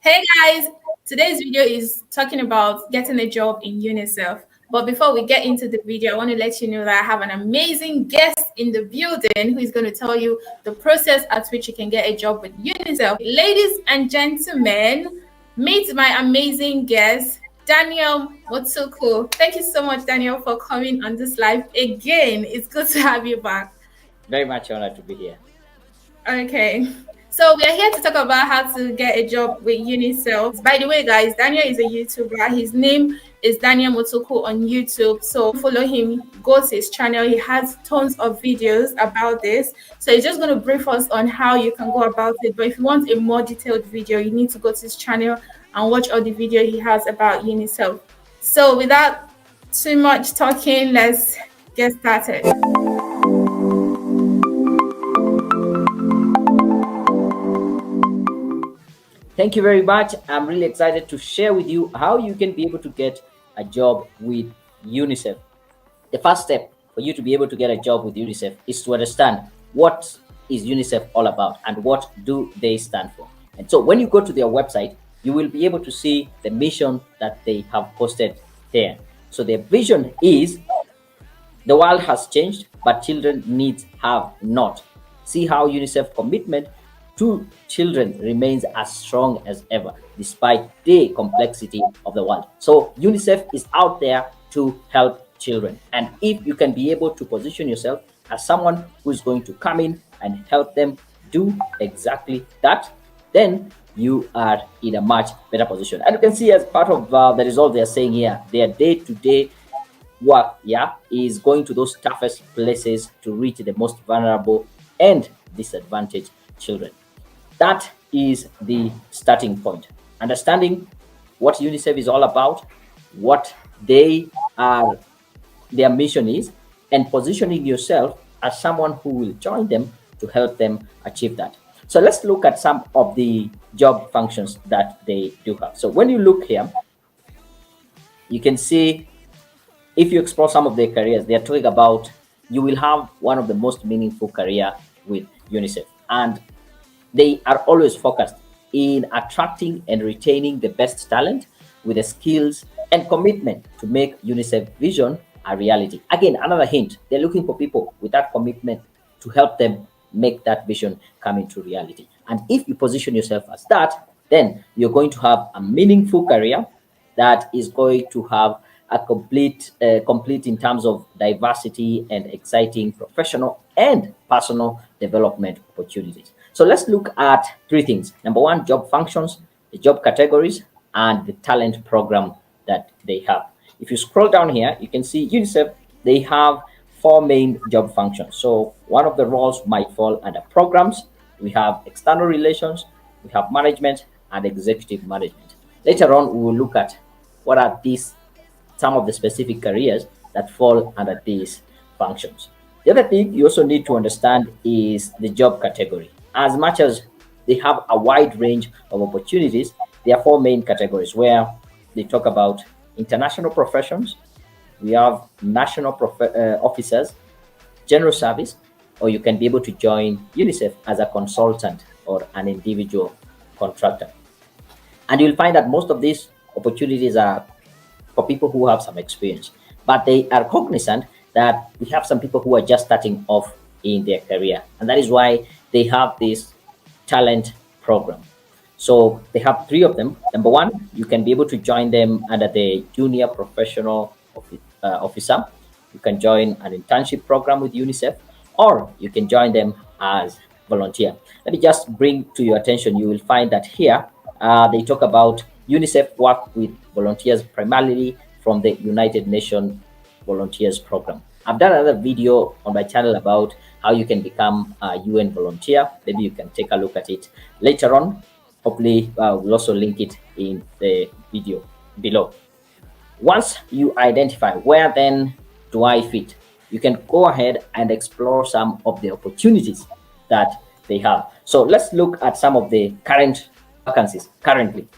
Hey guys, today's video is talking about getting a job in UNICEF. But before we get into the video, I want to let you know that I have an amazing guest in the building who is going to tell you the process at which you can get a job with UNICEF. Ladies and gentlemen, meet my amazing guest, Daniel Mutuku. Thank you so much, Daniel, for coming on this live again. It's good to have you back. Very much honored to be here. Okay. So we are here to talk about how to get a job with UNICEF. By the way, guys, Daniel is a YouTuber. His name is Daniel Mutuku on YouTube. So follow him, go to his channel. He has tons of videos about this. So he's just going to brief us on how you can go about it. But if you want a more detailed video, you need to go to his channel and watch all the video he has about UNICEF. So without too much talking, let's get started. Thank you very much. I'm really excited to share with you how you can be able to get a job with UNICEF. The first step for you to be able to get a job with UNICEF is to understand what is UNICEF all about and what do they stand for. And so when you go to their website, you will be able to see the mission that they have posted there. So their vision is the world has changed, but children needs have not. See how UNICEF commitment to children remains as strong as ever, despite the complexity of the world. So UNICEF is out there to help children. And if you can be able to position yourself as someone who is going to come in and help them do exactly that, then you are in a much better position. And you can see as part of the result they're saying here, their day-to-day work is going to those toughest places to reach the most vulnerable and disadvantaged children. That is the starting point. Understanding what UNICEF is all about, what their mission is, and positioning yourself as someone who will join them to help them achieve that. So let's look at some of the job functions that they do have. So when you look here, you can see, if you explore some of their careers, they are talking about you will have one of the most meaningful career with UNICEF. And they are always focused in attracting and retaining the best talent with the skills and commitment to make UNICEF vision a reality. Again, another hint, they're looking for people with that commitment to help them make that vision come into reality. And if you position yourself as that, then you're going to have a meaningful career that is going to have a complete in terms of diversity and exciting professional and personal development opportunities. So let's look at three things. Number one, job functions, the job categories, and the talent program that they have. If you scroll down here, you can see UNICEF, they have four main job functions. So one of the roles might fall under programs. We have external relations, we have management, and executive management. Later on, we will look at what are these some of the specific careers that fall under these functions. The other thing you also need to understand is the job category. As much as they have a wide range of opportunities, there are four main categories where they talk about international professions, we have national officers, general service, or you can be able to join UNICEF as a consultant or an individual contractor. And you'll find that most of these opportunities are for people who have some experience, but they are cognizant that we have some people who are just starting off in their career, and that is why they have this talent program. So they have three of them. Number one, you can be able to join them under the junior professional officer. You can join an internship program with UNICEF, or you can join them as volunteer. Let me just bring to your attention, you will find that here they talk about UNICEF work with volunteers primarily from the United Nations Volunteers Program. I've done another video on my channel about how you can become a UN volunteer. Maybe you can take a look at it later on. Hopefully, we'll also link it in the video below. Once you identify where then do I fit, you can go ahead and explore some of the opportunities that they have. So let's look at some of the current vacancies currently.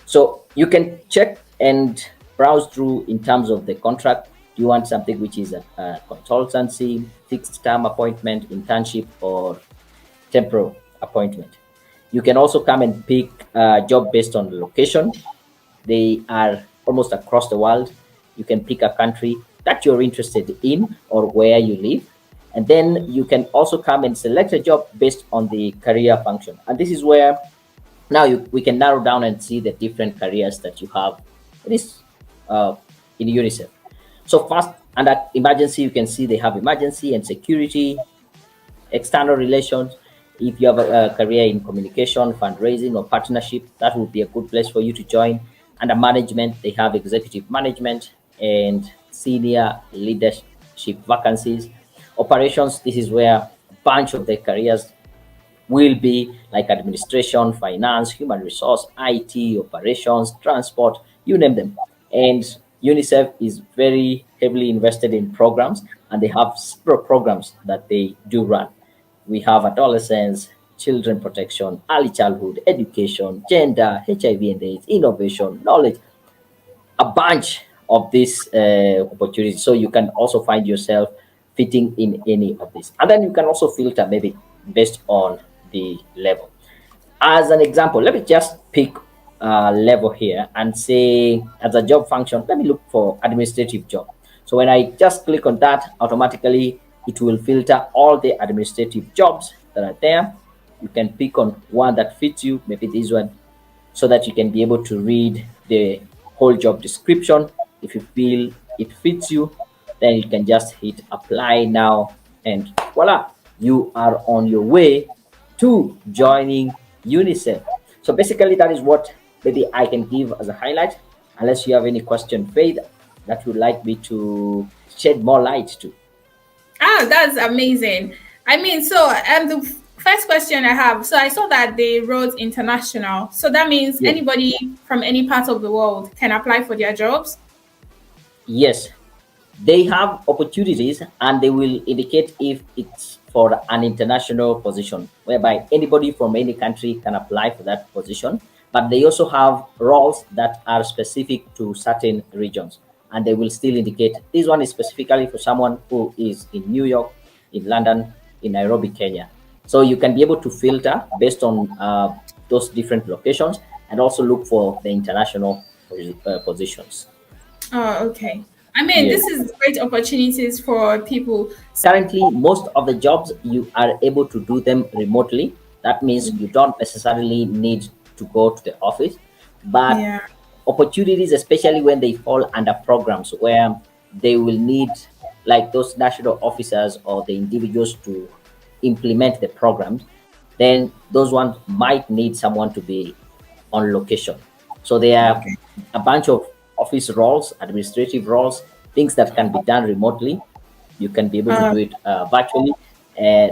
So you can check and browse through in terms of the contract. Do you want something which is a consultancy, fixed term appointment, internship, or temporal appointment? You can also come and pick a job based on the location. They are almost across the world. You can pick a country that you're interested in or where you live. And then you can also come and select a job based on the career function. And this is where now we can narrow down and see the different careers that you have in this uh, in UNICEF. So first, under emergency, you can see they have emergency and security, external relations. If you have a career in communication, fundraising, or partnership, that would be a good place for you to join. Under management, they have executive management and senior leadership vacancies. Operations, this is where a bunch of the careers will be, like administration, finance, human resource, IT, operations, transport, you name them. And UNICEF is very heavily invested in programs, and they have several programs that they do run. We have adolescents, children protection, early childhood, education, gender, HIV and AIDS, innovation, knowledge, a bunch of these opportunities. So you can also find yourself fitting in any of these. And then you can also filter maybe based on the level. As an example, let me just pick a level here and say, as a job function, let me look for administrative job. So when I just click on that, automatically it will filter all the administrative jobs that are there. You can pick on one that fits you, maybe this one, so that you can be able to read the whole job description. If you feel it fits you, then you can just hit apply now, and voila, you are on your way to joining UNICEF. So basically, that is what maybe I can give as a highlight. Unless you have any question, Faith, that you'd like me to shed more light to. Ah, that's amazing. I mean, so the first question I have, so I saw that they wrote international. So that means Yes. anybody from any part of the world can apply for their jobs? Yes, they have opportunities, and they will indicate if it's for an international position whereby anybody from any country can apply for that position. But they also have roles that are specific to certain regions, and they will still indicate this one is specifically for someone who is in New York, in London, in Nairobi, Kenya. So you can be able to filter based on those different locations, and also look for the international positions. Oh, okay. I mean, Yes. this is great opportunities for people. Currently, most of the jobs you are able to do them remotely. That means you don't necessarily need to go to the office, but Yeah. opportunities, especially when they fall under programs where they will need, like those national officers or the individuals to implement the programs, then those ones might need someone to be on location. So there are Okay. a bunch of office roles, administrative roles, things that can be done remotely. You can be able to Uh, do it virtually.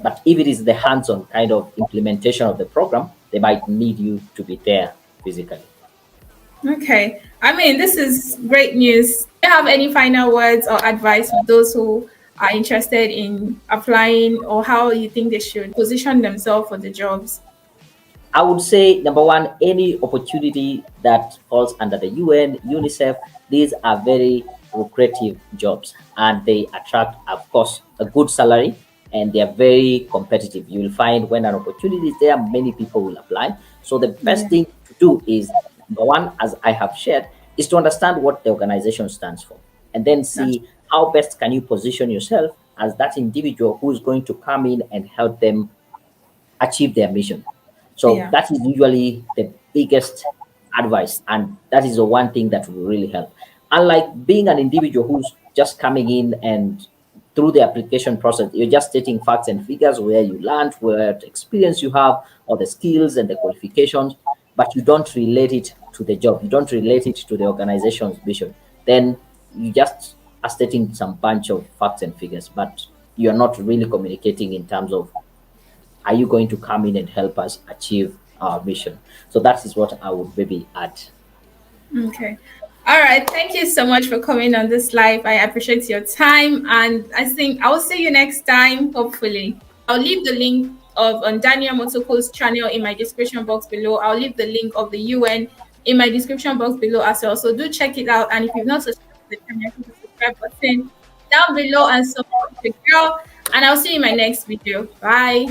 But if it is the hands-on kind of implementation of the program, they might need you to be there physically. okay. I mean, this is great news. Do you have any final words or advice for those who are interested in applying, or how you think they should position themselves for the jobs? I would say number one, any opportunity that falls under the UN, UNICEF, these are very lucrative jobs, and they attract, of course, a good salary, and they are very competitive. You will find when an opportunity is there, many people will apply. So the best Yeah. thing to do is number one, as I have shared, is to understand what the organization stands for, and then That's, see how best can you position yourself as that individual who is going to come in and help them achieve their mission. So yeah. that is usually the biggest advice, and that is the one thing that will really help. Unlike being an individual who's just coming in and through the application process, you're just stating facts and figures where you learned, what experience you have, or the skills and the qualifications, but you don't relate it to the job, you don't relate it to the organization's vision. Then you just are stating some bunch of facts and figures, but you're not really communicating in terms of, are you going to come in and help us achieve our mission? So that is what I would maybe add. Okay. All right. Thank you so much for coming on this live. I appreciate your time. And I think I will see you next time, hopefully. I'll leave the link of on Daniel Motoko's channel in my description box below. I'll leave the link of the UN in my description box below as well. So do check it out. And if you've not subscribed to the channel, hit the subscribe button down below and support the girl. And I'll see you in my next video. Bye.